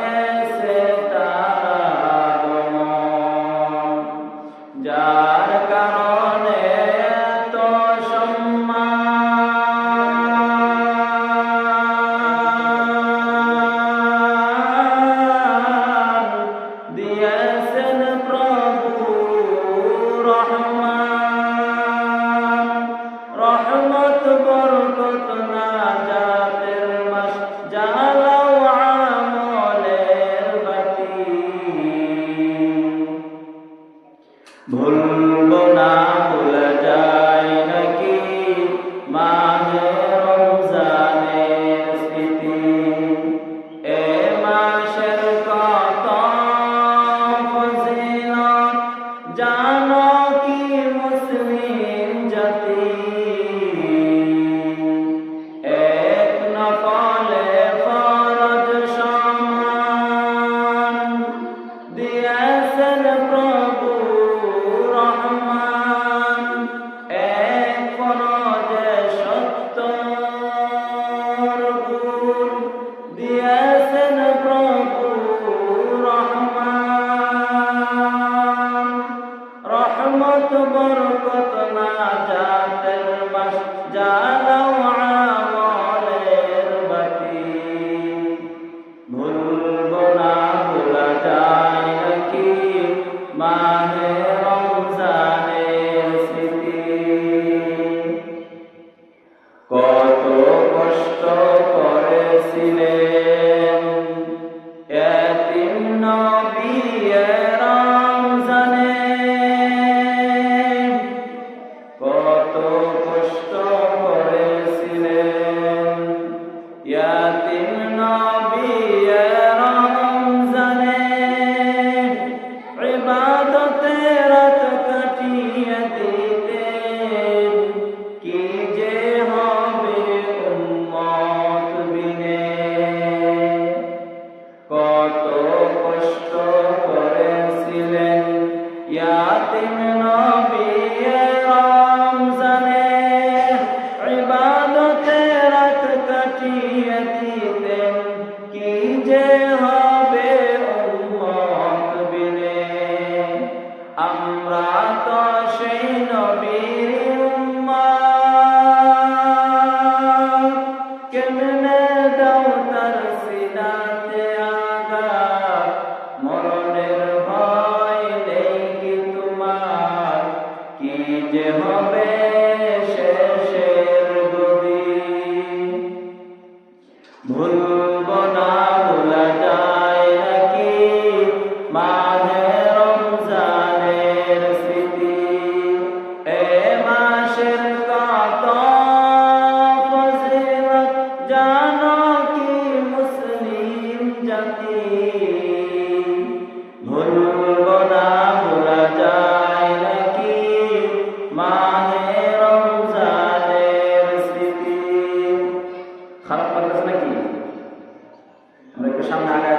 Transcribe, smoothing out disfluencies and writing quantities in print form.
হয়েছে তার আগমন, যার কারণে এত সম্মান দিয়েছেন প্রভু রহমান। রহমত বরকত নাজাতের মাস, জ্বালাও আমলের বাতি। ভুলবো না ভুলা যায় নাকি মাহে রমজানের স্মৃতি। এ মাসের কত ফজিলত জানো কি মুসলিম জাতি। এক নফলে ফরজ সমান দিয়েছেন প্রভু রহমান। এক ফরজে ৭০ গুণ দিয়েছেন প্রভু রহমান। রহমত বরকত নাজাতের মাস, জ্বালাও আমলের বাতি। ভুলবো না ভোলা যায় নাকি মাহে রমজানের স্মৃতি। কত কষ্ট করেছিলেন এতিম নবী রমজানে। কত কষ্ট করেছিলেন এতিম নবী রমজানে। ইবাদতে রাত কাটিয়ে দিতেন, কি যে হবে উম্মত বিনে। কত কষ্ট করেছিলেন ইয়াতিম নবী রমজানে। ইবাদতে রাত কাটিয়ে দিতেন, কি যে হবে উম্মত বিনে। আমরা তো সেই নবীর উম্মত, কেমনে দাও তার সিনাতে আঘাত। মরণের ভয় নেই কি তোমার, কি যে হবে শেষের গদিন। ভুলবো না ভোলা যায় নাকি মাহে রমজানের স্মৃতি। এ মাসের কত ফজিলত জানো কি মুসলিম জাতি। ভুলবো না ভোলা যায় নাকি মাহে রমজানের স্মৃতি। খারাপ লাগতেছে নাকি? আমরা একটু সামনে আগায়